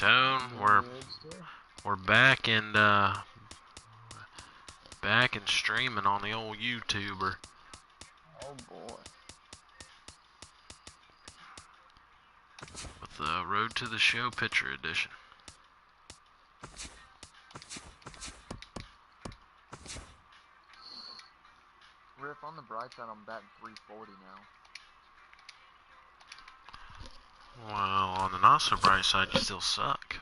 Tone, we're back and streaming on the old YouTuber. Oh boy. With the Road to the Show Picture Edition. Riff, on the bright side, I'm batting 340 now. Well, on the not so bright side, you still suck.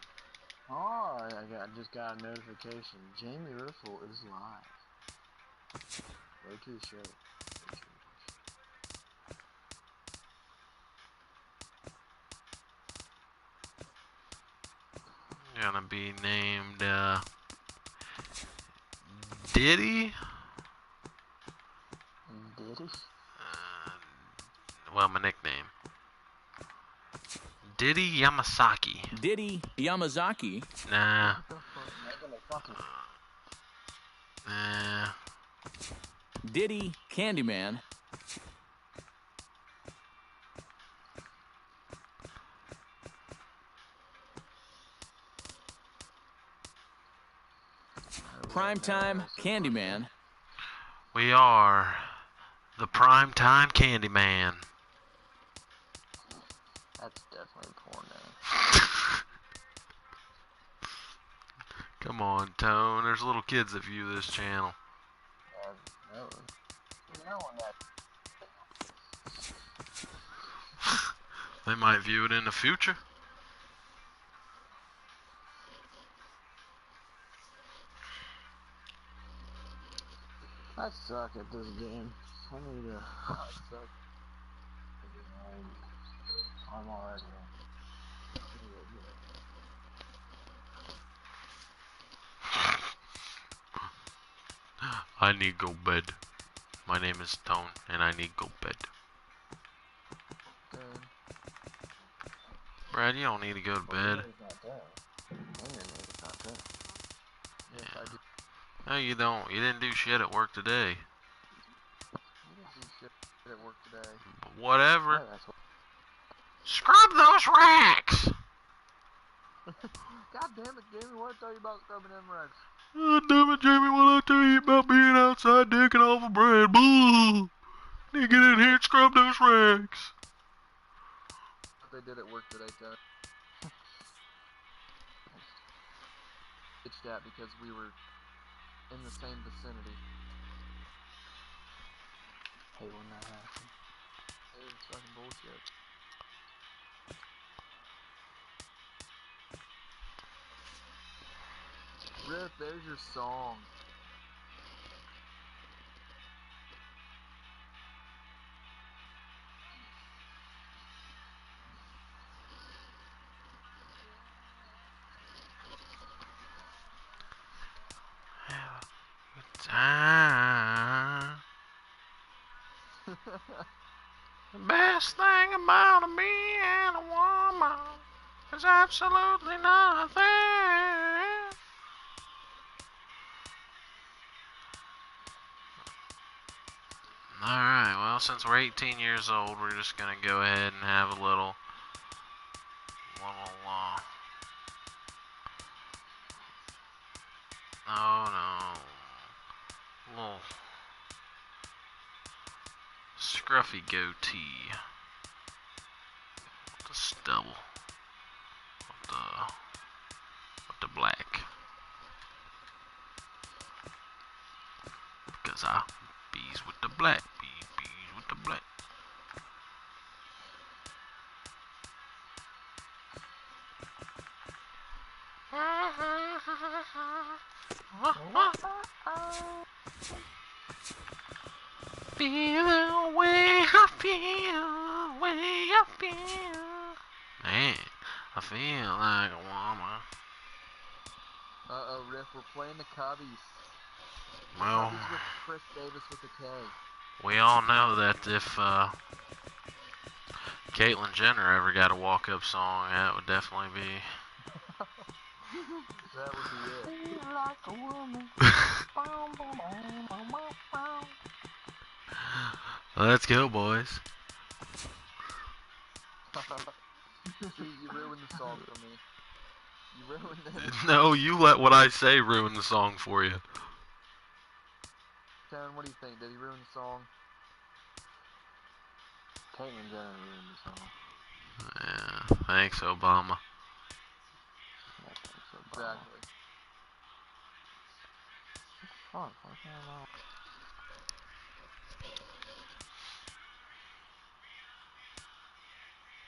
Oh, I just got a notification. Jamie Riffle is live. Go to the show. Gonna be named Diddy? Diddy? Well, my nickname. Diddy Yamasaki. Diddy Yamazaki? Nah. Nah. Diddy Candyman? Primetime Candyman? We are the Primetime Candyman. That's definitely porno. Come on, Tone. There's little kids that view this channel. They might view it in the future. I suck at this game. I need to. I suck. I'm already. I need go bed. My name is Tone, and I need go bed. Brad, you don't need to go to bed. Yes, I do. No, you don't. You didn't do shit at work today. You didn't do shit at work today. Whatever. Yeah, that's what... Scrub those racks! God damn it, Jamie, what did I tell you about scrubbing them racks? God damn it, Jamie, what did I tell you about being outside dicking off a bread? Boo! Need to get in here and scrub those racks. What they did at work today, Tony. Bitched that because we were in the same vicinity. Hate when that happens. Hey, it's fucking bullshit. Riff, there's your song. Time. The best thing about being a woman is absolutely nothing. Alright, well, since we're 18 years old, we're just gonna go ahead and have a little oh no, little scruffy goatee, with the stubble, with the black, because I bees with the black, bees with the black. Feel the way I feel, way I feel. Man, I feel like a woman. Uh-oh, Riff, we're playing the Cubbies. Well, Cubbies with Chris Davis with a K. we all know that if Caitlyn Jenner ever got a walk-up song, that would definitely be. That would be it. Feel like a woman. Let's go, boys. You ruined the song for me. You ruined it. No, you let what I say ruin the song for you. Tone, what do you think? Did he ruin the song? Caitlyn Jenner ruined the song. Yeah, thanks, Obama. Yeah, thanks, Obama. Exactly. Fuck, why can't I not?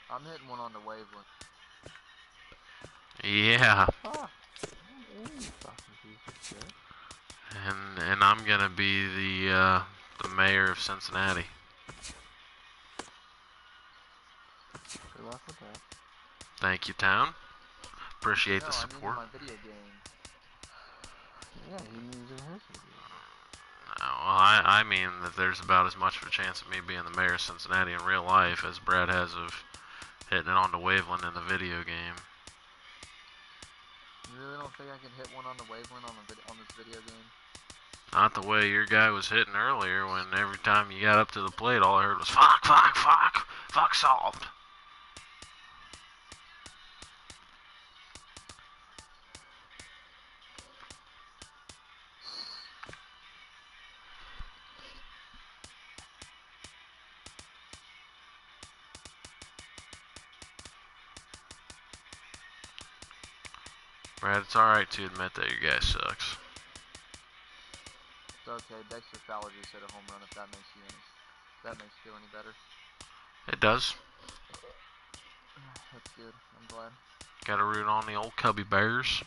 I'm hitting one on the wavelength. Yeah. Fuck. You fucking piece of shit. And I'm gonna be the mayor of Cincinnati. Good luck with that. Thank you, town. Appreciate No, the I mean in support. my video game. Yeah, he means in his video. No, well, I mean that there's about as much of a chance of me being the mayor of Cincinnati in real life as Brad has of hitting it on the wavelength in the video game. You really don't think I can hit one on the wavelength on this video game? Not the way your guy was hitting earlier when every time you got up to the plate all I heard was fuck, fuck, fuck, fuck solved. Brad, it's alright to admit that your guy sucks. It's okay. Dexter Fowler just hit a home run. If that makes you feel any better. It does. That's good. I'm glad. Gotta root on the old Cubby Bears.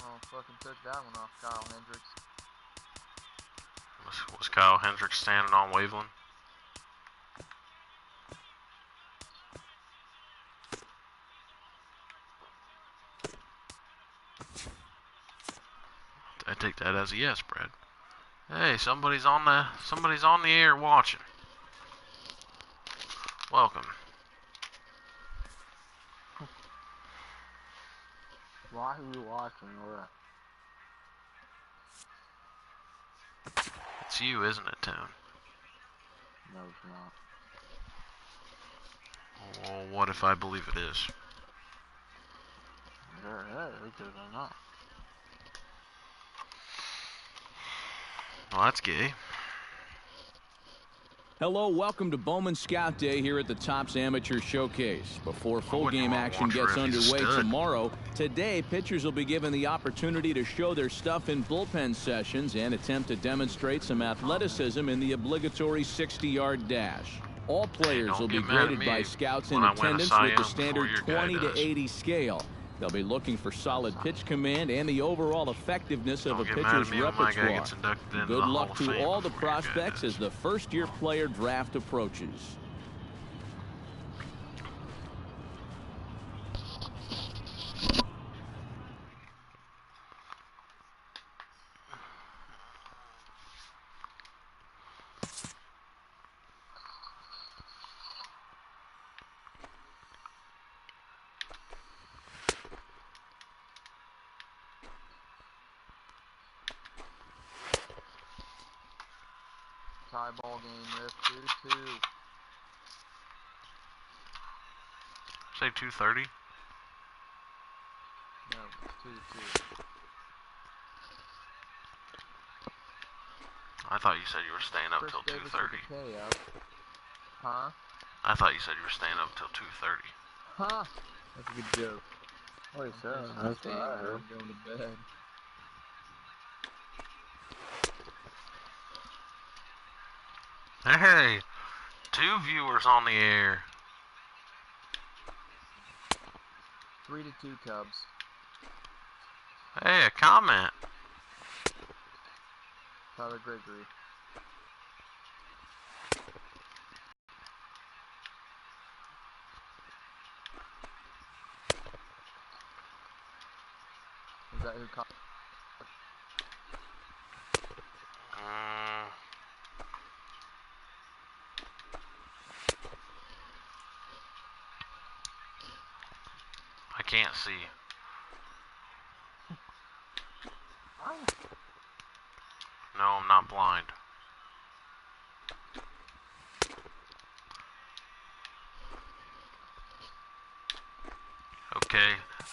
Oh, fucking took that one off Kyle Hendricks. Was Kyle Hendricks standing on Waveland? I take that as a yes, Brad. Hey, somebody's on the air watching. Welcome. Why are we watching or It's you, isn't it, Tone? No, it's not. Well, what if I believe it is? Yeah, because I'm not. Well, that's gay. Hello, welcome to Bowman Scout Day here at the Topps Amateur Showcase. Before full game action gets underway tomorrow, today pitchers will be given the opportunity to show their stuff in bullpen sessions and attempt to demonstrate some athleticism in the obligatory 60-yard dash. All players will be graded by scouts in attendance with the standard 20 to 80 scale. They'll be looking for solid pitch command and the overall effectiveness of a pitcher's repertoire. Good luck to all the prospects as the first-year player draft approaches. Tie ball game, Riff. 2-2. Say 2:30. No, 2-2. I thought you said you were staying up Chris till Davis 2:30. with a K up. Huh? I thought you said you were staying up till 2:30. Huh? That's a good joke. Wait, so that's what I heard. I'm going to bed. Hey, 2 viewers on the air. 3-2 Cubs. Hey, a comment. Tyler Gregory. Is that who caught? I can't see. No, I'm not blind.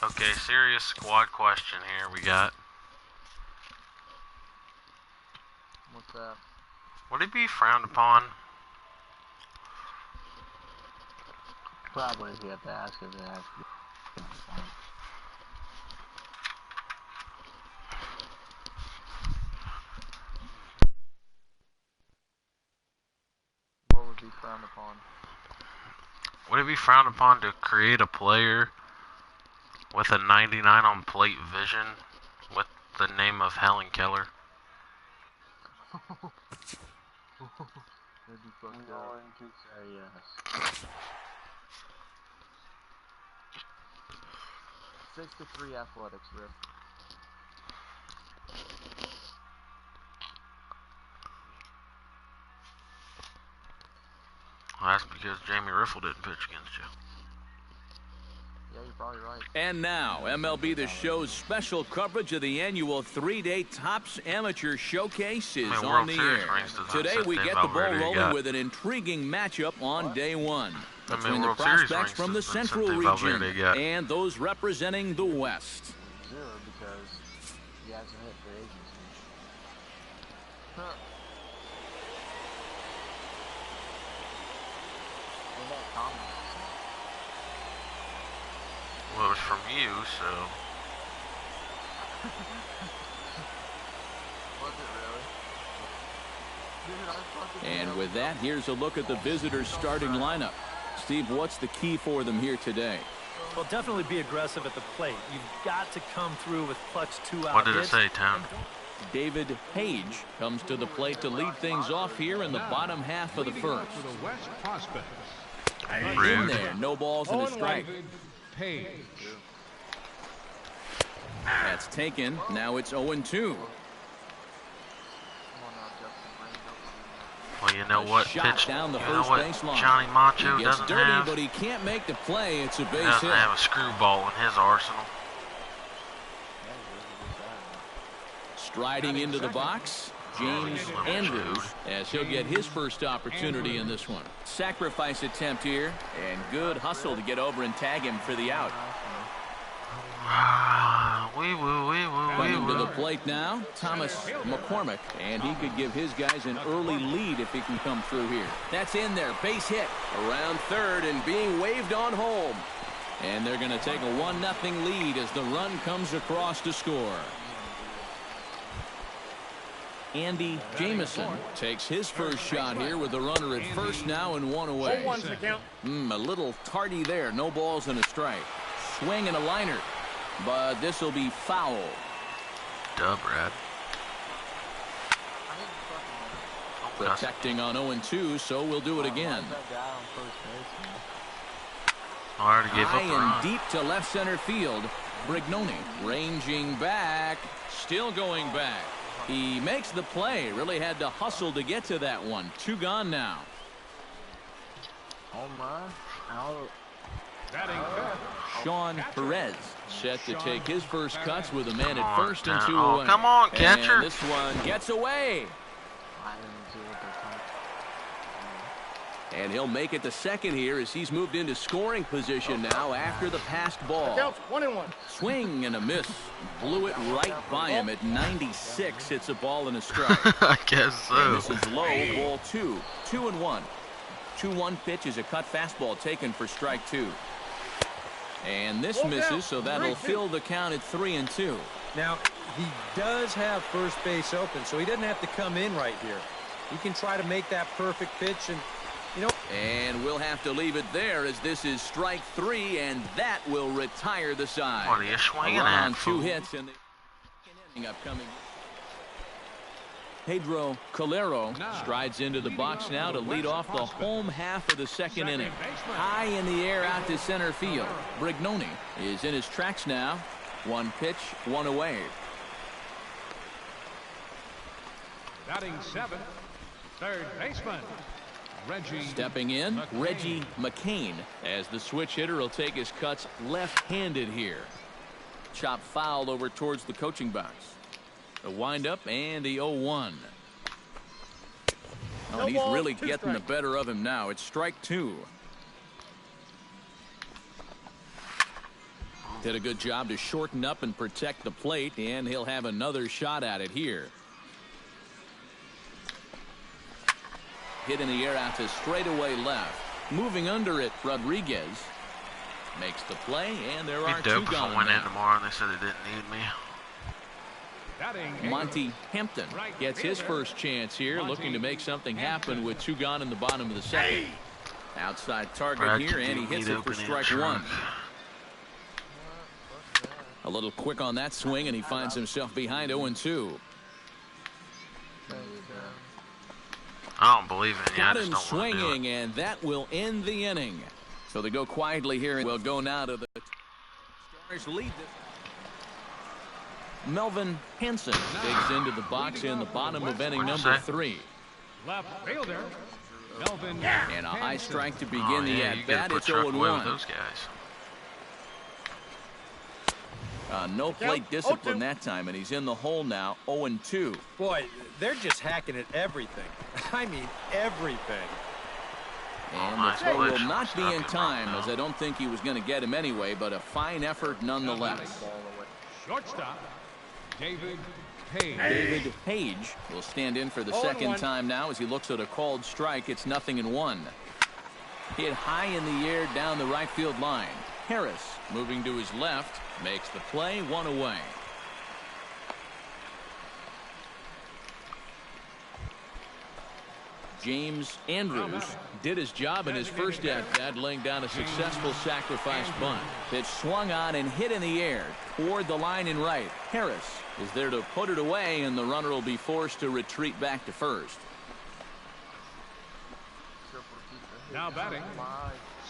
Okay, serious squad question here we got. What's that? Would it be frowned upon? Probably if you have to ask if it has to be. What would be frowned upon? Would it be frowned upon to create a player with a 99 on plate vision with the name of Helen Keller? That'd be fucked No up. one can say yes. 6-3 Athletics, Riff. Well, that's because Jamie Riffle didn't pitch against you. Yeah, you're probably right. And now, MLB The Show's special coverage of the annual 3-day Topps Amateur Showcase is on World the Series air. rings doesn't Today, set we Dave get the ball Valverde rolling got. with an intriguing matchup on day one between the World Series prospects rings from the doesn't set Central Dave region Valverde got. and those representing the West. 0 because he hasn't hit free agency. Huh. What about comments? Well, it was from you, so. Was it really? Dude, I fucking And nailed with it. that, here's a look at the visitors' starting lineup. Steve, what's the key for them here today? Well, definitely be aggressive at the plate. You've got to come through with clutch 2-out What did it hits. say, Town? David Page comes to the plate to lead things off here in the bottom half of the first. For the West prospects. In Rude. there, no balls and a strike. Page. That's taken. Now it's 0-2. Come on now, Justin. Brain, don't see Well, you know what Shot pitch? down the You know first what baseline. Johnny Macho He gets doesn't dirty, have? but he can't make the play. It's a He base doesn't hit. have a screwball in his arsenal. Striding into the box, James Andrews, as he'll get his first opportunity in this one. Sacrifice attempt here, and good hustle to get over and tag him for the out. Wee woo, wee woo, wee Coming to the woo. plate now, Thomas McCormick, and he could give his guys an early lead if he can come through here. That's in there, base hit, around third and being waved on home. And they're going to take a 1-0 lead as the run comes across to score. Andy Jamison takes his first shot here with the runner at first now and 1 away. A little tardy there, no balls and a strike. Swing and a liner, but this will be foul. Dub, Brad. I hate the fucking man. Protecting on 0-2, so we'll do it again. That guy on first base, man. I already gave up High the and run. deep to left center field. Brignoni ranging back, still going back. He makes the play. Really had to hustle to get to that one. 2 gone now. Oh my. Out. Batting fifth. Sean Perez set to take his first cuts with a man Come at on, first and Tom. 2 Oh, away. come on, catcher. And this one gets away. I didn't see what they're talking. And he'll make it to second here as he's moved into scoring position now after the passed ball. 1-1. Swing and a miss. Blew it right by him at 96. It's a ball and a strike. I guess And so. this is low, ball 2. 2-1. 2-1 pitch is a cut fastball taken for strike 2. And this misses, so that'll fill the count at 3-2. Now, he does have first base open, so he doesn't have to come in right here. He can try to make that perfect pitch, and, you know. And we'll have to leave it there as this is strike 3, and that will retire the side. What are you swinging A run at, on 2 fool? hits in the inning upcoming. Pedro Calero strides into the box now to lead off the home half of the second inning. High in the air out to center field. Brignoni is in his tracks now. 1 pitch, 1 away. Batting 7th, third baseman, Reggie. Stepping in, Reggie McCain, as the switch hitter will take his cuts left-handed here. Chop foul over towards the coaching box. The windup and the 0-1. Oh, and he's really getting the better of him now. It's strike 2. Did a good job to shorten up and protect the plate, and he'll have another shot at it here. Hit in the air out to straightaway left. Moving under it, Rodriguez makes the play, and there are 2 If I gone went in now. tomorrow and they said they didn't need me. Monty Hampton gets his first chance here, looking to make something happen with 2 gone in the bottom of the second. Outside target here, and he hits it for strike 1. A little quick on that swing, and he finds himself behind 0-2. I don't believe in you. I Got just him don't want to do it. swinging, and that will end the inning. So they go quietly here, and we'll go now to the Stars lead this. Melvin Hansen digs into the box in the bottom of inning number 3. Left fielder, Melvin. And a high strike to begin Oh, the yeah, you at-bat. gotta put It's truck away with 0-1. those guys. No plate discipline that time, and he's in the hole now, 0-2. Boy, they're just hacking at everything. I mean, everything. And the nice throw will glitch. not be in Stuck it time, right as now. I don't think he was going to get him anyway, but a fine effort nonetheless. Shortstop, David Page. David Page will stand in for the second time now as he looks at a called strike. It's 0-1. Hit high in the air down the right field line. Harris moving to his left makes the play, 1 away. James Andrews did his job in his first at-bat, laying down a successful sacrifice bunt. Pitch swung on and hit in the air toward the line in right. Harris is there to put it away, and the runner will be forced to retreat back to first. Now batting,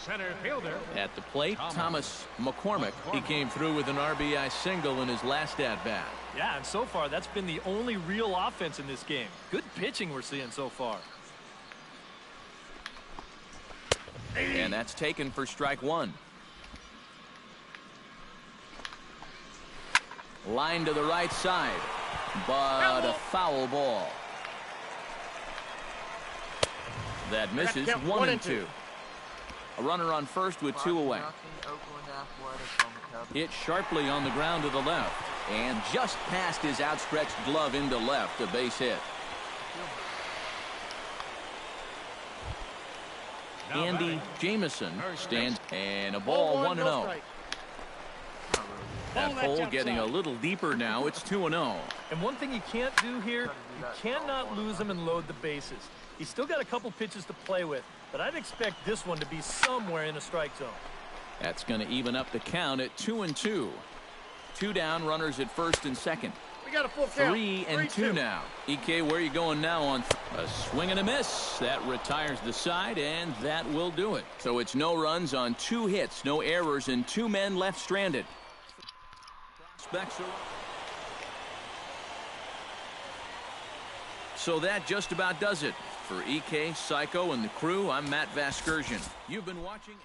center fielder. At the plate, Thomas McCormick. He came through with an RBI single in his last at-bat. Yeah, and so far, that's been the only real offense in this game. Good pitching we're seeing so far. And that's taken for strike 1. Line to the right side, but a foul ball. That misses, 1-2. A runner on first with 2 away. Hit sharply on the ground to the left, and just past his outstretched glove into left, a base hit. Andy Jamison stands, and a ball, 1-0. That hole getting a little deeper now. It's 2-0. And one thing you can't do here, you cannot lose him and load the bases. He's still got a couple pitches to play with, but I'd expect this one to be somewhere in the strike zone. That's going to even up the count at 2-2. 2 down, runners at first and second. We got a full count. 3-2 now. EK, where are you going now on a swing and a miss? That retires the side, and that will do it. So it's no runs on 2 hits, no errors, and 2 men left stranded. So that just about does it. For EK, Psycho, and the crew, I'm Matt Vasgersian. You've been watching...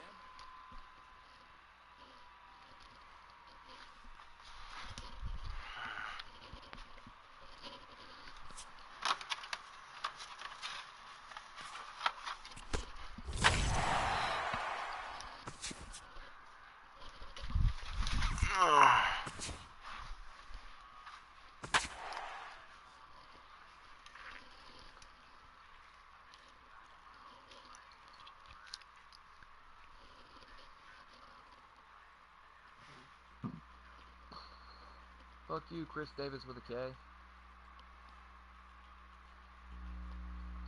Fuck you, Chris Davis with a K.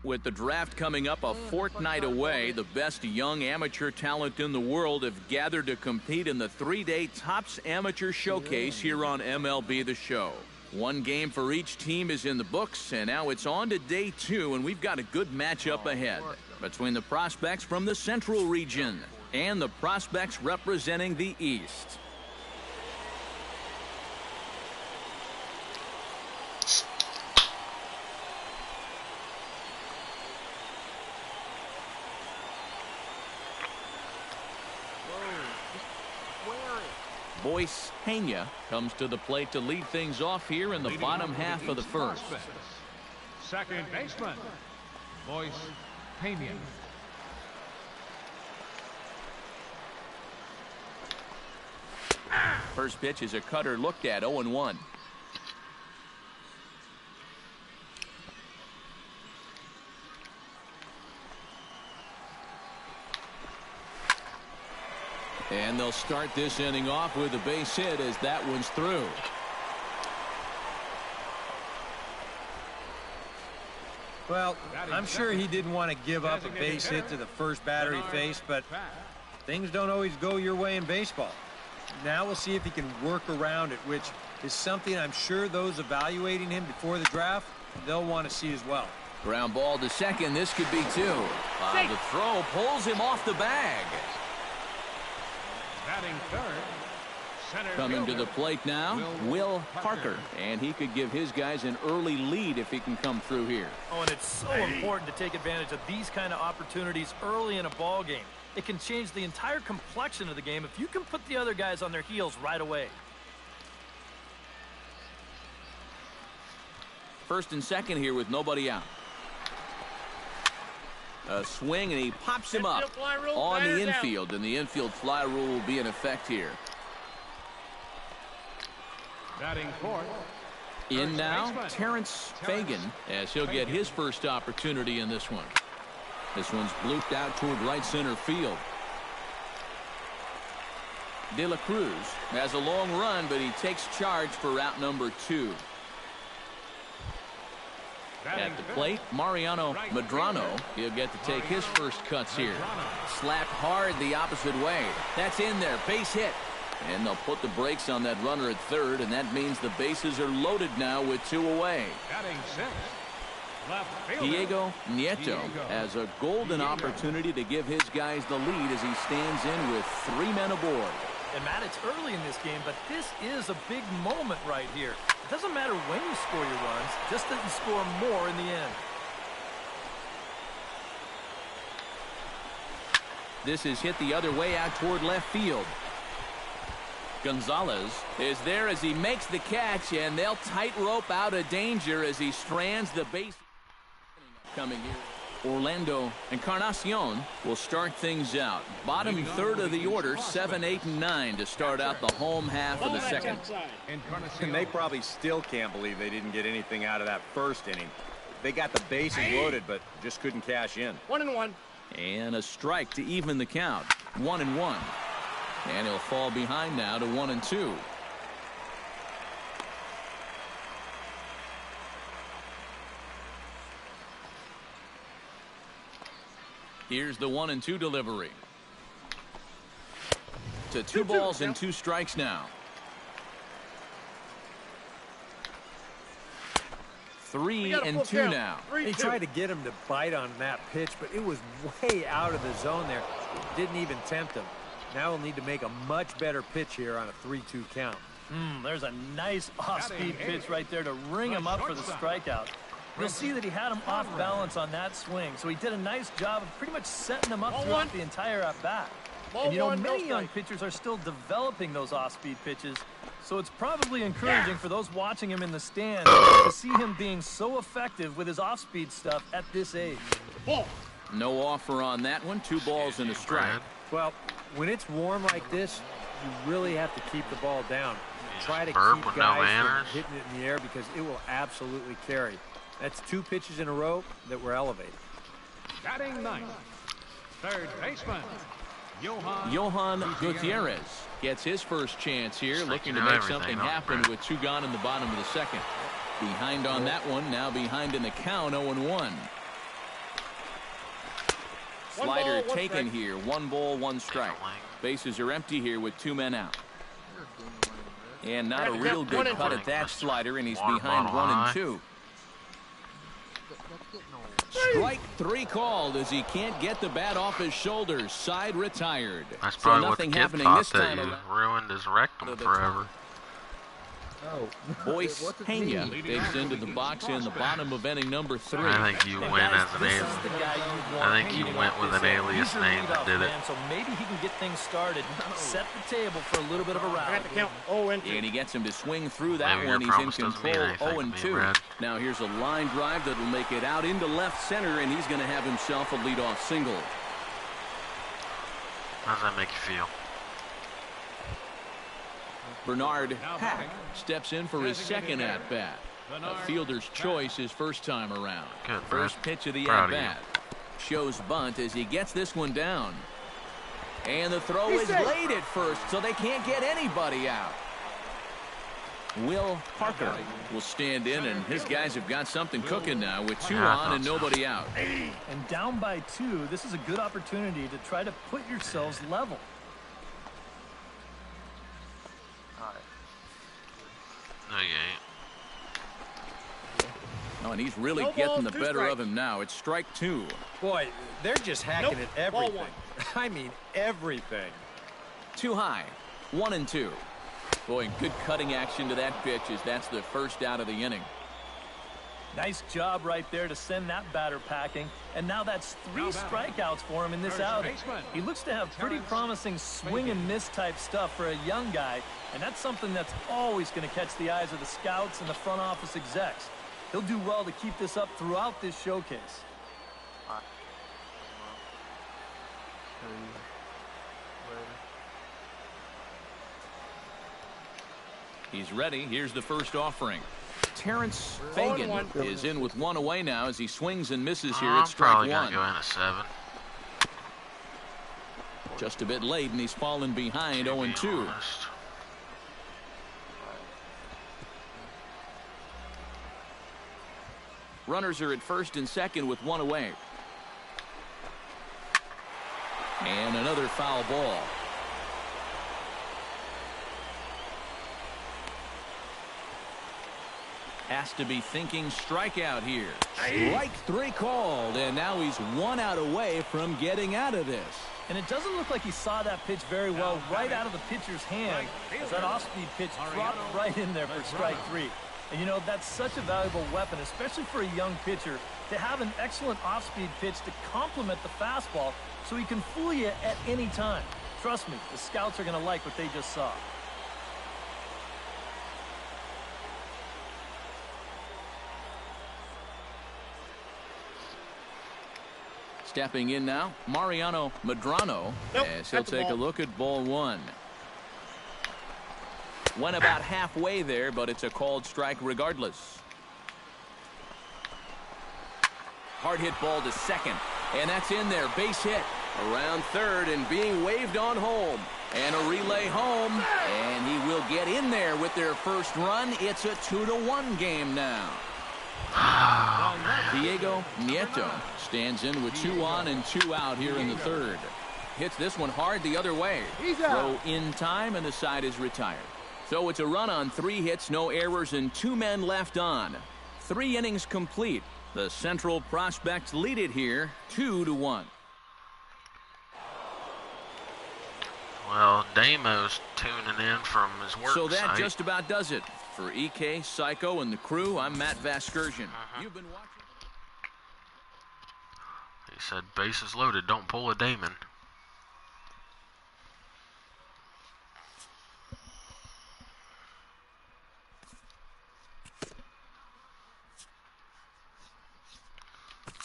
With the draft coming up a fortnight away, the best young amateur talent in the world have gathered to compete in the 3-day Topps Amateur Showcase here on MLB The Show. One game for each team is in the books, and now it's on to day 2, and we've got a good matchup ahead between the prospects from the Central region and the prospects representing the East. Boyce Pena comes to the plate to lead things off here in the bottom half of the first. Second baseman, Boyce Pena. First pitch is a cutter looked at, 0-1. And they'll start this inning off with a base hit as that one's through. Well, I'm sure he didn't want to give up a base hit to the first batter he faced, but things don't always go your way in baseball. Now we'll see if he can work around it, which is something I'm sure those evaluating him before the draft, they'll want to see as well. Ground ball to second. This could be 2. The throw pulls him off the bag. Batting third, center Coming to fielder, the plate now, Will Parker. And he could give his guys an early lead if he can come through here. Oh, and it's so important to take advantage of these kind of opportunities early in a ball game. It can change the entire complexion of the game if you can put the other guys on their heels right away. First and second here with nobody out. A swing, and he pops him up on the infield, and the infield fly rule will be in effect here. batting fourth. In now, Terrence Fagan, as he'll get his first opportunity in this one. This one's blooped out toward right center field. De La Cruz has a long run, but he takes charge for route number 2. At the plate, Mariano Medrano. He'll get to take his first cuts here. Slapped hard the opposite way. That's in there. Base hit. And they'll put the brakes on that runner at third, and that means the bases are loaded now with 2 away. Batting sixth, left fielder, Diego Nieto has a golden opportunity to give his guys the lead as he stands in with 3 men aboard. And Matt, it's early in this game, but this is a big moment right here. It doesn't matter when you score your runs, just that you score more in the end. This is hit the other way out toward left field. Gonzalez is there as he makes the catch, and they'll tightrope out of danger as he strands the base. Coming here, Orlando Encarnacion will start things out. Bottom third of the order, 7, 8, and 9 to start out the home half of the second. And they probably still can't believe they didn't get anything out of that first inning. They got the bases loaded, but just couldn't cash in. 1-1. And a strike to even the count. 1-1. And he'll fall behind now to 1-2. Here's the 1-2 delivery. To 2 balls and 2 strikes now. 3-2 now. They tried to get him to bite on that pitch, but it was way out of the zone there. Didn't even tempt him. Now he'll need to make a much better pitch here on a 3-2 count. There's a nice off-speed pitch right there to ring him up for the strikeout. You'll see that he had him off balance on that swing, so he did a nice job of pretty much setting him up throughout the entire at-bat. And you know, many young pitchers are still developing those off-speed pitches, so it's probably encouraging for those watching him in the stands to see him being so effective with his off-speed stuff at this age. No offer on that one. 2 balls and a strike. Well, when it's warm like this, you really have to keep the ball down. Try to burp keep with no guys manners. from hitting it in the air because it will absolutely carry. That's 2 pitches in a row that were elevated. Batting ninth, third baseman, Johan Gutierrez gets his first chance here, looking to make something happen with 2 gone in the bottom of the second. Behind on that one, now behind in the count, 0-1. Slider taken here, 1 ball, 1 strike. Bases are empty here with 2 men out. And not a real good cut at that slider, and he's behind 1-2. Strike 3 called as he can't get the bat off his shoulders. Side retired. That's So probably nothing what the kid happening thought this time. that you ruined his rectum forever. Oh. Boyce Pena digs into the box in the bottom of inning number 3. I think you went as an alien. I think you went with an alias name that did it. So maybe he can get things started, set the table for a little bit of a round. And he gets him to swing through that Maybe one. your He's in promise doesn't mean control, anything to me, 0-2. Brad. Now here's a line drive that'll make it out into left center, and he's going to have himself a leadoff single. How does that make you feel? Bernard Hack steps in for his second at-bat. A fielder's choice his first time around. Good, First pitch of the Proud of at-bat. Shows bunt as he gets this one down. And the throw is late at first, so they can't get anybody out. Will Parker will stand in, and his guys have got something cooking now with 2 on and nobody out. And down by 2, this is a good opportunity to try to put yourselves level. No, you ain't. Oh, and he's really getting the better of him now. It's strike 2. Boy, they're just hacking at everything. I mean, everything. Too high. 1-2. Boy, good cutting action to that pitch as that's the first out of the inning. Nice job right there to send that batter packing. And now that's 3 strikeouts for him in this outing. He looks to have pretty promising swing and miss type stuff for a young guy. And that's something that's always going to catch the eyes of the scouts and the front office execs. He'll do well to keep this up throughout this showcase. He's ready. Here's the first offering. Terrence Fagan is in with 1 away now as he swings and misses here at strike 1. Probably gonna go in at 7. Just a bit late, and he's fallen behind 0-2. Runners are at first and second with 1 away. And another foul ball. Has to be thinking strikeout here. Strike 3 called, and now he's 1 out away from getting out of this. And it doesn't look like he saw that pitch very well right out of the pitcher's hand as that off-speed pitch dropped right in there for strike 3. And, you know, that's such a valuable weapon, especially for a young pitcher, to have an excellent off-speed pitch to complement the fastball so he can fool you at any time. Trust me, the scouts are going to like what they just saw. Stepping in now, Mariano Medrano, as he'll take a look at ball 1. Went about halfway there, but it's a called strike regardless. Hard hit ball to second, and that's in there. Base hit around third and being waved on home. And a relay home, and he will get in there with their first run. It's a 2-1 game now. Diego Nieto stands in with 2 on and 2 out here in the third. Hits this one hard the other way. Throw in time, and the side is retired. So it's a run on 3 hits, no errors, and 2 men left on. 3 innings complete. The Central Prospects lead it here 2-1. Well, Damo's tuning in from his work So that site. just about does it. For EK, Psycho, and the crew, I'm Matt Vasgersian. You've been watching. He said, bases loaded, don't pull a Damon.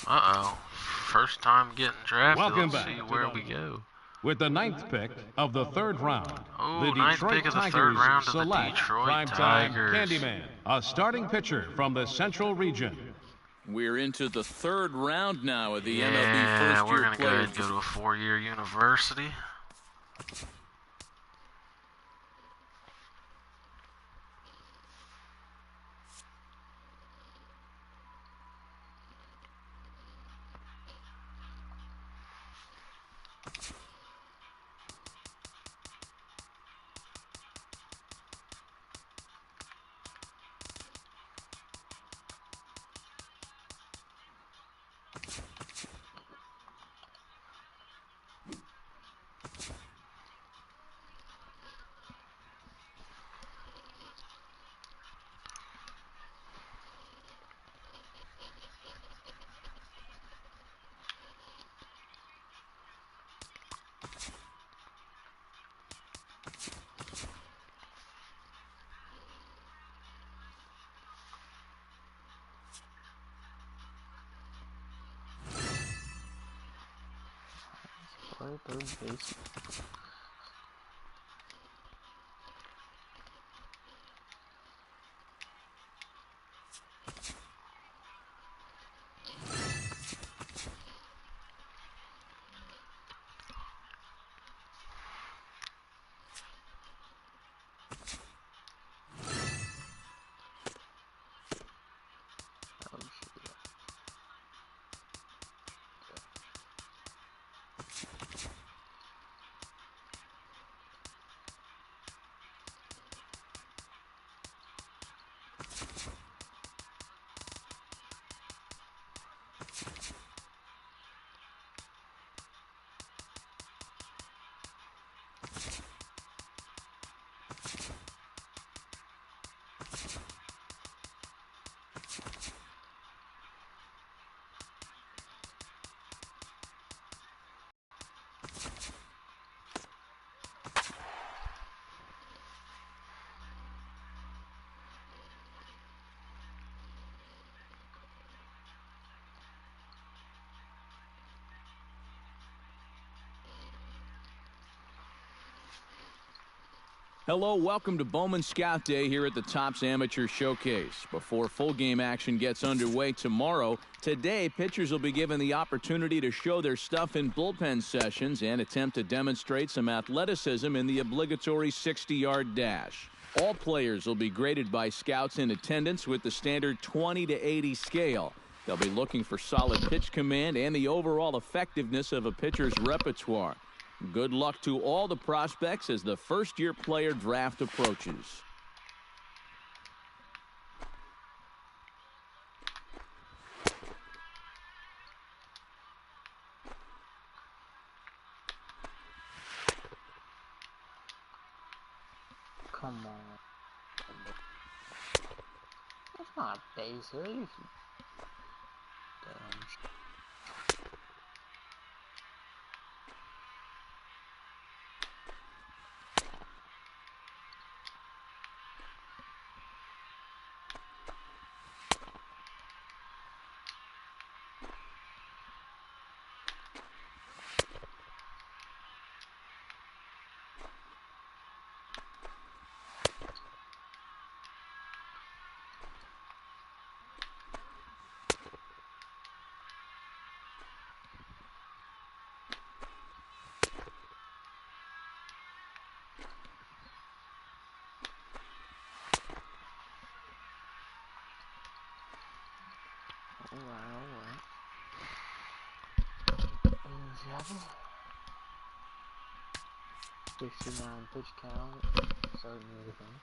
Uh-oh. First time getting drafted. Welcome Let's back see to where the- we go. With the 9th pick of the 3rd round, Oh, the 9th Detroit pick of the Tigers 3rd round of the select Detroit primetime Tigers. Candyman, a starting pitcher from the Central Region. We're into the 3rd round now of the MLB Yeah, we're first-year going to go ahead players. and go to a 4-year university. Play third base. Oh, shit. Hello, welcome to Bowman Scout Day here at the Topps Amateur Showcase. Before full game action gets underway tomorrow, today pitchers will be given the opportunity to show their stuff in bullpen sessions and attempt to demonstrate some athleticism in the obligatory 60-yard dash. All players will be graded by scouts in attendance with the standard 20 to 80 scale. They'll be looking for solid pitch command and the overall effectiveness of a pitcher's repertoire. Good luck to all the prospects as the first-year player draft approaches. Come on. That's not a base hit. You dumb shit. Alright. Easy. 69 pitch count. Starting everything.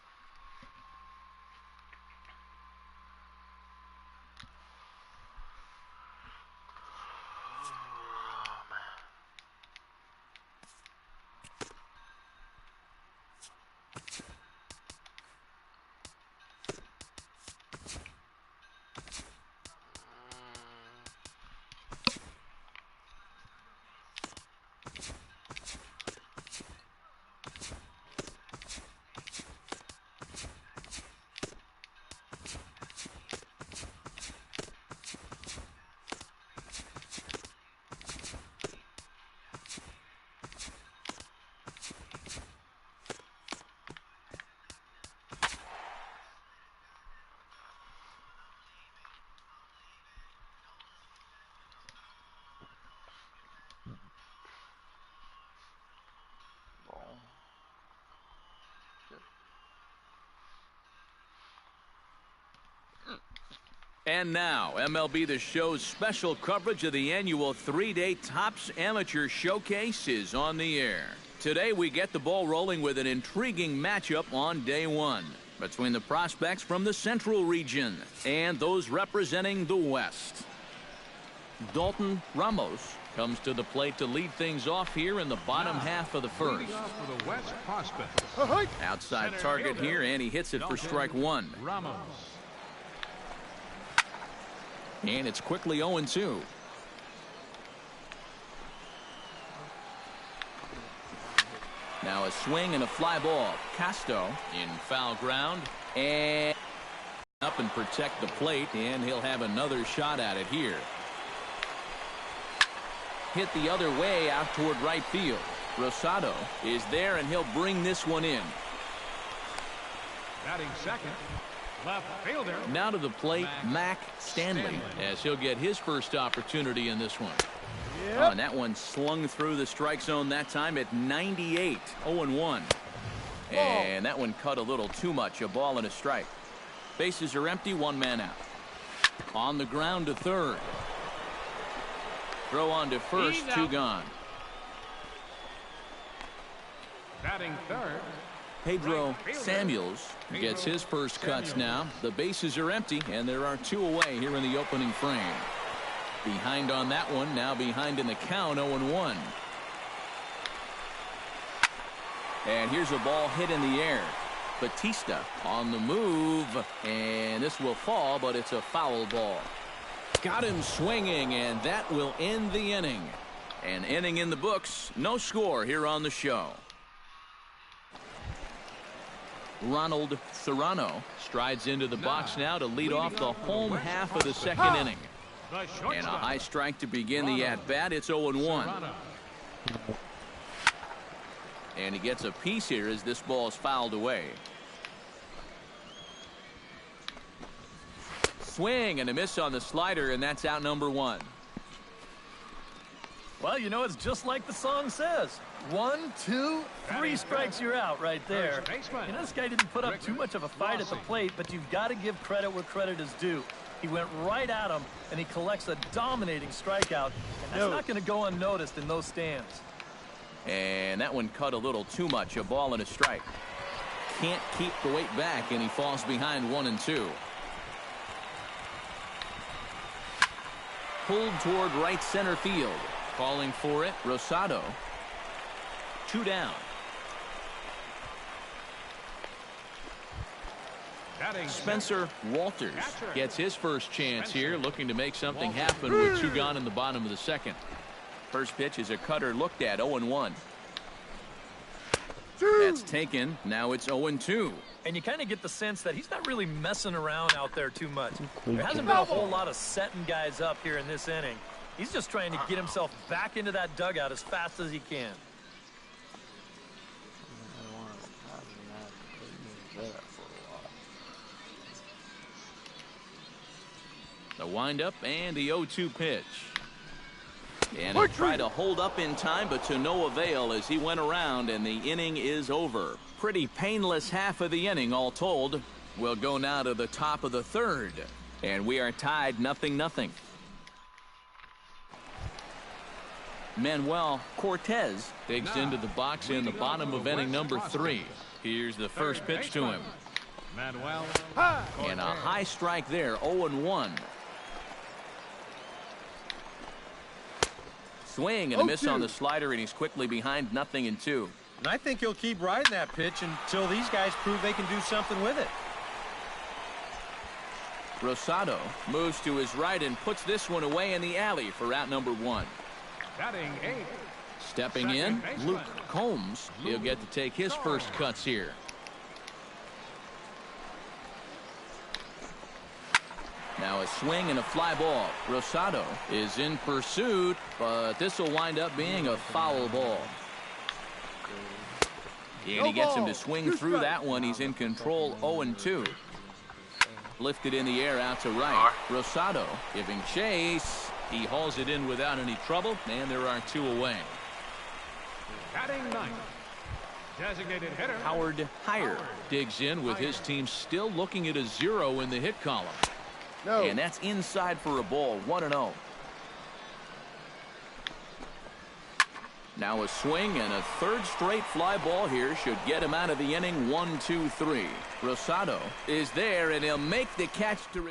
And now, MLB The Show's special coverage of the annual 3-day Topps Amateur Showcase is on the air. Today, we get the ball rolling with an intriguing matchup on day one between the prospects from the Central region and those representing the West. Dalton Ramos comes to the plate to lead things off here in the bottom half of the first. For the West prospects. Outside target here, and he hits it for strike one. Ramos. And it's quickly 0-2. Now a swing and a fly ball. Casto in foul ground. And up and protect the plate, and he'll have another shot at it here. Hit the other way out toward right field. Rosado is there, and he'll bring this one in. Batting second. Left fielder. Now to the plate, Mac Stanley, as he'll get his first opportunity in this one. Oh, and that one slung through the strike zone that time at 98, 0-1. And that one cut a little too much, a ball and a strike. Bases are empty, one man out. On the ground to third. Throw on to first, two gone. Batting third. Pedro Samuels gets his first cuts now. The bases are empty, and there are two away here in the opening frame. Behind on that one, now behind in the count, 0-1. And here's a ball hit in the air. Batista on the move, and this will fall, but it's a foul ball. Got him swinging, and that will end the inning. An inning in the books, no score here on the show. Ronald Serrano strides into the box now to lead off the home half of the second inning. And a high strike to begin the at-bat. It's 0-1. And he gets a piece here as this ball is fouled away. Swing and a miss on the slider, and that's out number one. Well, you know, it's just like the song says. 1, 2, 3 strikes, you're out right there. You know, this guy didn't put up too much of a fight at the plate, but you've got to give credit where credit is due. He went right at him, and he collects a dominating strikeout. And that's not going to go unnoticed in those stands. And that one cut a little too much, a ball and a strike. Can't keep the weight back, and he falls behind 1-2. Pulled toward right center field. Calling for it, Rosado. 2 down. Spencer Walters gets his first chance here, looking to make something happen with 2 gone in the bottom of the second. First pitch is a cutter looked at, 0-1. That's taken. Now it's 0-2. And you kind of get the sense that he's not really messing around out there too much. There hasn't been a whole lot of setting guys up here in this inning. He's just trying to get himself back into that dugout as fast as he can. The windup and the 0-2 pitch. And he tried to hold up in time, but to no avail as he went around, and the inning is over. Pretty painless half of the inning, all told. We'll go now to the top of the third, and we are tied 0-0. Manuel Cortez digs into the box in the bottom of inning number 3. Here's the first pitch to him. Manuel. And a high strike there, 0-1. Swing and a miss on the slider, and he's quickly behind 0-2. And I think he'll keep riding that pitch until these guys prove they can do something with it. Rosado moves to his right and puts this one away in the alley for out number 1. Batting 8. Stepping in, Luke Combs. He'll get to take his first cuts here. Now a swing and a fly ball. Rosado is in pursuit, but this will wind up being a foul ball. And he gets him to swing through that one. He's in control, 0-2. Lifted in the air out to right. Rosado giving chase. He hauls it in without any trouble, and there are 2 away. Batting 9. Designated hitter. Howard Heyer digs in with his team still looking at a 0 in the hit column. No. And that's inside for a ball, 1-0. Now a swing and a third straight fly ball here should get him out of the inning. 1-2-3. Rosado is there, and he'll make the catch to.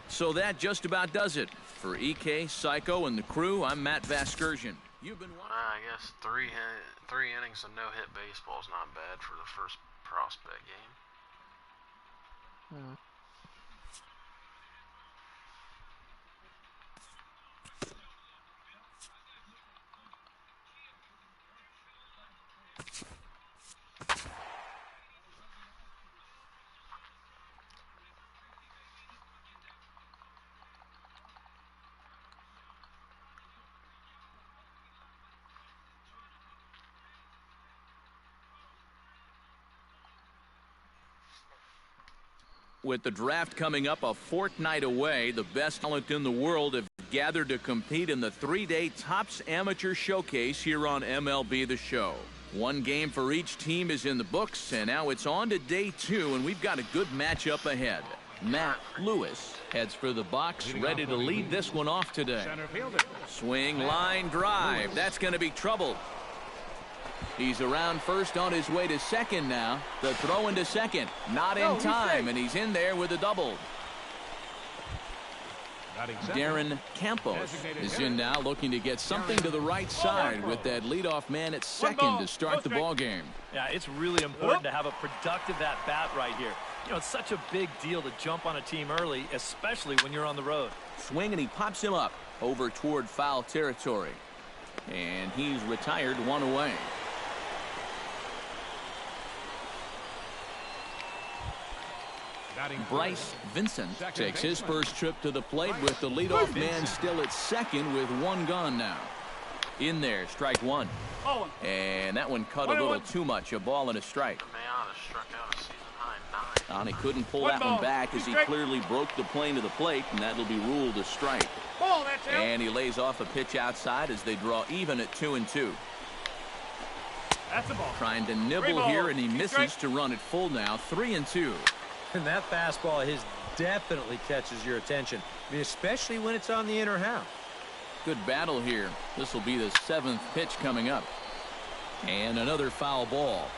So that just about does it. For EK, Psycho, and the crew, I'm Matt Vasgersian. You've been watching. I guess three innings of no-hit baseball is not bad for the first prospect game. With the draft coming up a fortnight away, the best talent in the world have gathered to compete in the 3-day Topps Amateur Showcase here on MLB The Show. One game for each team is in the books, and now it's on to day 2, and we've got a good matchup ahead. Matt Lewis heads for the box, ready to lead this one off today. Swing, line, drive. That's going to be trouble. He's around first on his way to second now. The throw into second. Not in time, and he's in there with a double. Darren Campos is in now, looking to get something to the right side with that leadoff man at second to start the ball game. Yeah, it's really important to have a productive at-bat right here. You know, it's such a big deal to jump on a team early, especially when you're on the road. Swing, and he pops him up over toward foul territory. And he's retired, 1 away. Bryce Vincent takes his first trip to the plate with the leadoff man still at second with 1 gone now. In there, strike 1. And that one cut a little too much. A ball and a strike. The man has struck out a season-high 9. And he couldn't pull that one back as he clearly broke the plane to the plate, and that'll be ruled a strike. And he lays off a pitch outside as they draw even at 2-2. That's a ball. Trying to nibble here, and he misses to run it full now, 3-2. And that fastball of his definitely catches your attention, I mean, especially when it's on the inner half. Good battle here. This will be the 7th pitch coming up. And another foul ball.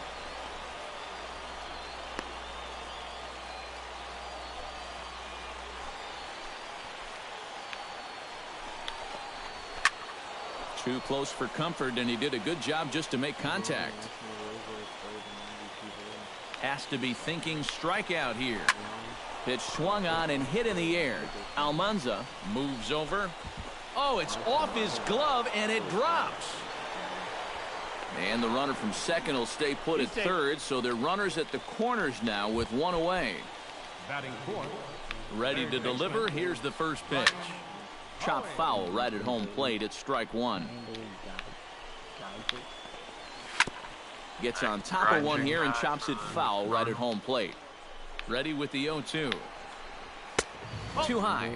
Too close for comfort, and he did a good job just to make contact. Has to be thinking strikeout here. Pitch swung on and hit in the air. Almanza moves over. Oh, it's off his glove, and it drops. And the runner from second will stay put at third, so they're runners at the corners now with 1 away. Ready to deliver. Here's the first pitch. Chop foul right at home plate. It's strike 1. Gets on top of one here and chops it foul right at home plate. Ready with the 0-2. Too high.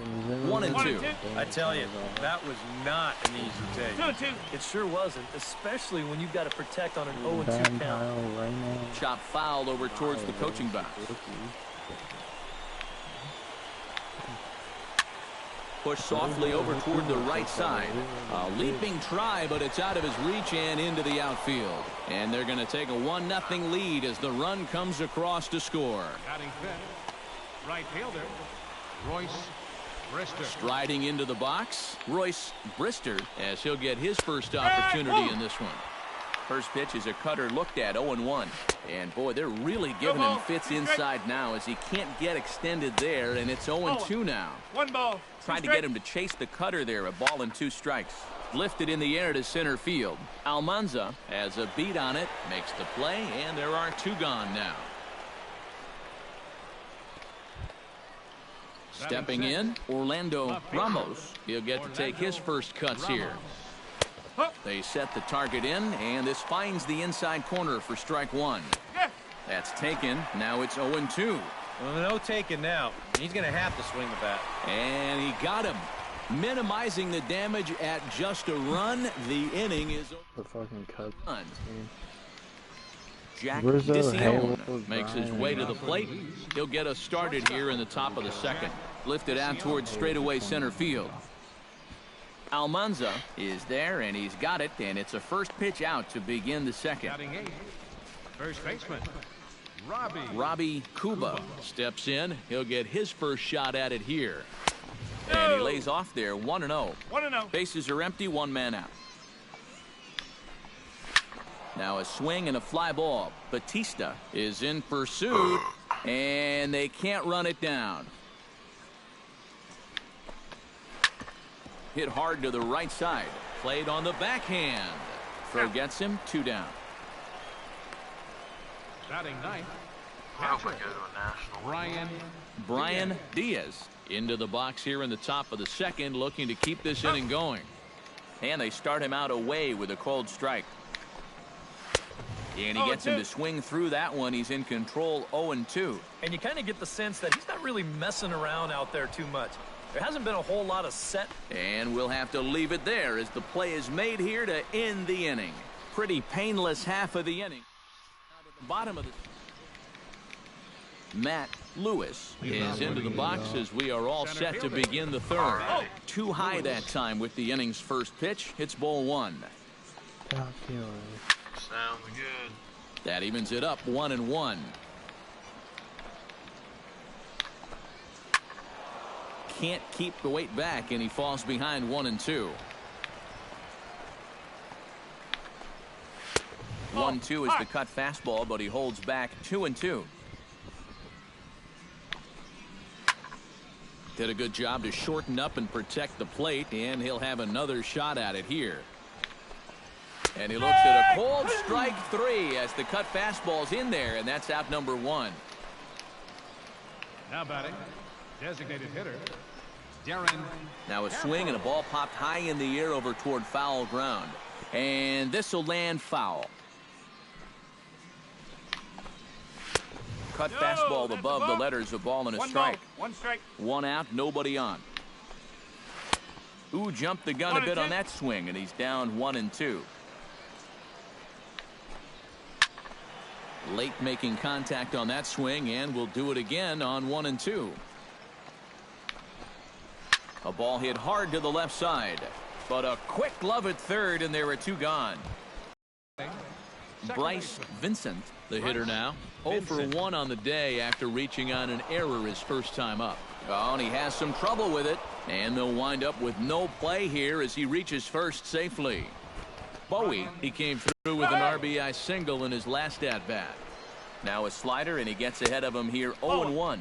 1-2. I tell you, that was not an easy take. It sure wasn't, especially when you've got to protect on an 0-2 count. Chop foul over towards the coaching box. Push softly over toward the right side. A leaping try, but it's out of his reach and into the outfield. And they're going to take a 1-0 lead as the run comes across to score. Right fielder, Royce Brister. Striding into the box, Royce Brister, as he'll get his first opportunity in this one. First pitch is a cutter looked at, 0-1. And boy, they're really giving him fits inside now as he can't get extended there, and it's 0-2 now. 1 ball. Trying to get him to chase the cutter there, a ball and 2 strikes. Lifted in the air to center field. Almanza has a beat on it, makes the play, and there are 2 gone now. Stepping in, Orlando Ramos. He'll get to take his first cuts here. They set the target in, and this finds the inside corner for strike 1. That's taken. Now it's 0-2. Well, no taking now. He's going to have to swing the bat. And he got him. Minimizing the damage at just a run. The inning is the fucking cut. Jack Rizzo, DeCione Hayward, makes his Bryan, way to the plate. He'll get us started here in the top of the second. Lifted out towards straightaway center field. Almanza is there, and he's got it, and it's a first pitch out to begin the second. Batting eighth, first baseman, Robbie Kuba steps in. He'll get his first shot at it here. And he lays off there, 1-0. 1-0. Bases are empty, one man out. Now a swing and a fly ball. Batista is in pursuit, and they can't run it down. Hit hard to the right side. Played on the backhand. Throw gets him, 2 down. batting ninth, I hope I go to a national. Brian Diaz into the box here in the top of the second, looking to keep this inning going. And they start him out away with a cold strike. And he gets him to swing through that one. He's in control, 0-2. And you kind of get the sense that he's not really messing around out there too much. There hasn't been a whole lot of set. And we'll have to leave it there as the play is made here to end the inning. Pretty painless half of the inning. Out at the bottom of the... Matt Lewis is into the box as we are all set to begin the third. Too high that time with the inning's first pitch. Hits ball 1. Sounds good. That evens it up, 1-1. Can't keep the weight back, and he falls behind 1-2. 1-2 is the cut fastball, but he holds back 2-2. Did a good job to shorten up and protect the plate, and he'll have another shot at it here. And he looks at a cold strike 3 as the cut fastball's in there, and that's out number 1. now batting, designated hitter, Darren. Now a swing and a ball popped high in the air over toward foul ground. And this will land foul. Cut fastball above the letters, a ball and a strike. 1 strike. 1 out, nobody on. Ooh, jumped the gun a bit on that swing, and he's down 1-2. Late making contact on that swing, and will do it again on 1-2. A ball hit hard to the left side, but a quick glove at third, and there are 2 gone. Bryce Vincent, the hitter now, 0 for 1 on the day after reaching on an error his first time up. Oh, and he has some trouble with it, and they'll wind up with no play here as he reaches first safely. Bowie, he came through with an RBI single in his last at-bat. Now a slider, and he gets ahead of him here, 0-1.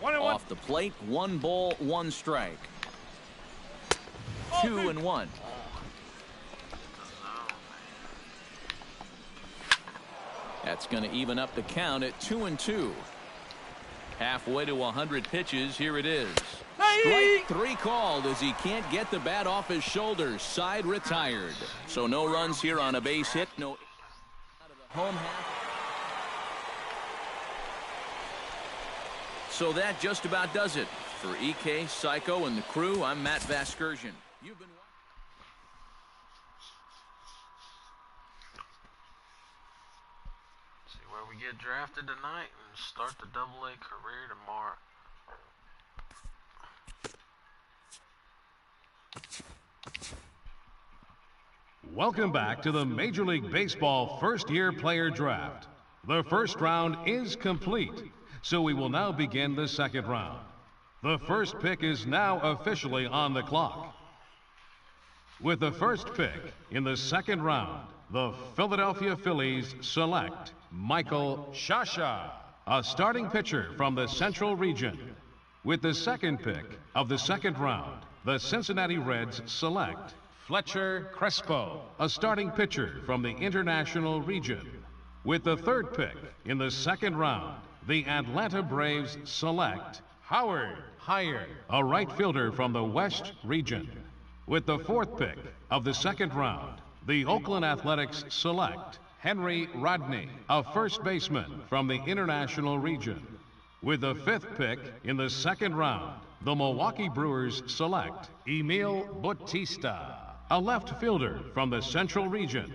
Off the plate, 1 ball, 1 strike. 2-1. That's going to even up the count at 2-2. Halfway to 100 pitches. Here it is. Strike 3 called as he can't get the bat off his shoulders. Side retired. So no runs here on a base hit. No out of the home half. So that just about does it. For EK, Psycho, and the crew, I'm Matt Vasgersian. You've been See where we get drafted tonight and start the AA career tomorrow. Welcome back to the Major League Baseball first-year player draft. The first round is complete, so we will now begin the second round. The first pick is now officially on the clock. With the first pick in the second round, the Philadelphia Phillies select Michael Shasha, a starting pitcher from the Central Region. With the second pick of the second round, the Cincinnati Reds select Fletcher Crespo, a starting pitcher from the International Region. With the third pick in the second round, the Atlanta Braves select Howard Heyer, a right fielder from the West Region. With the fourth pick of the second round, the Oakland Athletics select Henry Rodney, a first baseman from the International Region. With the fifth pick in the second round, the Milwaukee Brewers select Emil Bautista, a left fielder from the Central Region.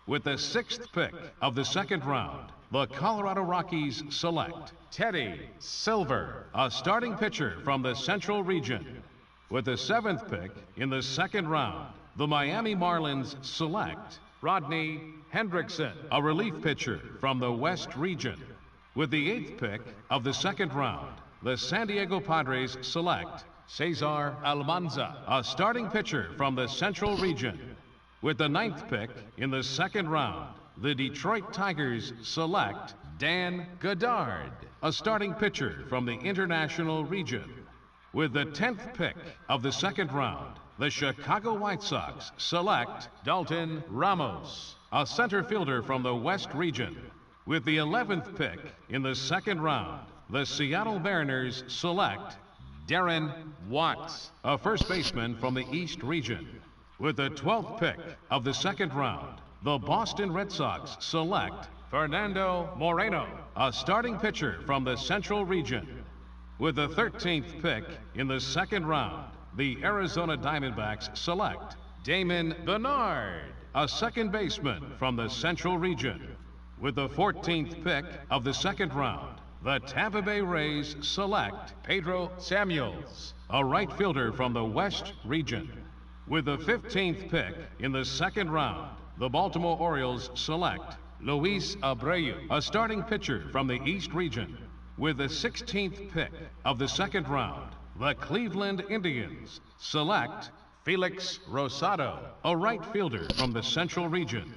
With the 6th pick of the second round, the Colorado Rockies select Teddy Silver, a starting pitcher from the Central Region. With the 7th pick in the second round, the Miami Marlins select Rodney Hendrickson, a relief pitcher from the West Region. With the 8th pick of the second round, the San Diego Padres select Cesar Almanza, a starting pitcher from the Central Region. With the 9th pick in the second round, the Detroit Tigers select Dan Goddard, a starting pitcher from the International Region. With the 10th pick of the second round, the Chicago White Sox select Dalton Ramos, a center fielder from the West Region. With the 11th pick in the second round, the Seattle Mariners select Darren Watts, a first baseman from the East Region. With the 12th pick of the second round, the Boston Red Sox select Fernando Moreno, a starting pitcher from the Central Region. With the 13th pick in the second round, the Arizona Diamondbacks select Damon Bernard, a second baseman from the Central Region. With the 14th pick of the second round, the Tampa Bay Rays select Pedro Samuels, a right fielder from the West Region. With the 15th pick in the second round, the Baltimore Orioles select Luis Abreu, a starting pitcher from the East Region. With the 16th pick of the second round, the Cleveland Indians select Felix Rosado, a right fielder from the Central Region.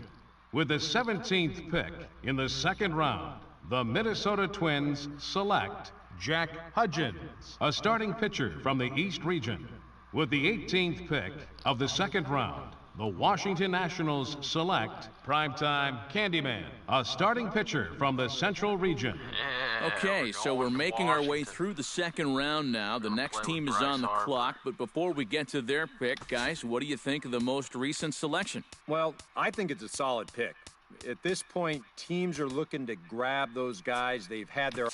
With the 17th pick in the second round, the Minnesota Twins select Jack Hudgens, a starting pitcher from the East Region. With the 18th pick of the second round, the Washington Nationals select Primetime Candyman, a starting pitcher from the Central Region. Okay, so we're making our way through the second round now. The next team is on the clock, but before we get to their pick, guys, what do you think of the most recent selection? Well, I think it's a solid pick. At this point, teams are looking to grab those guys. They've had their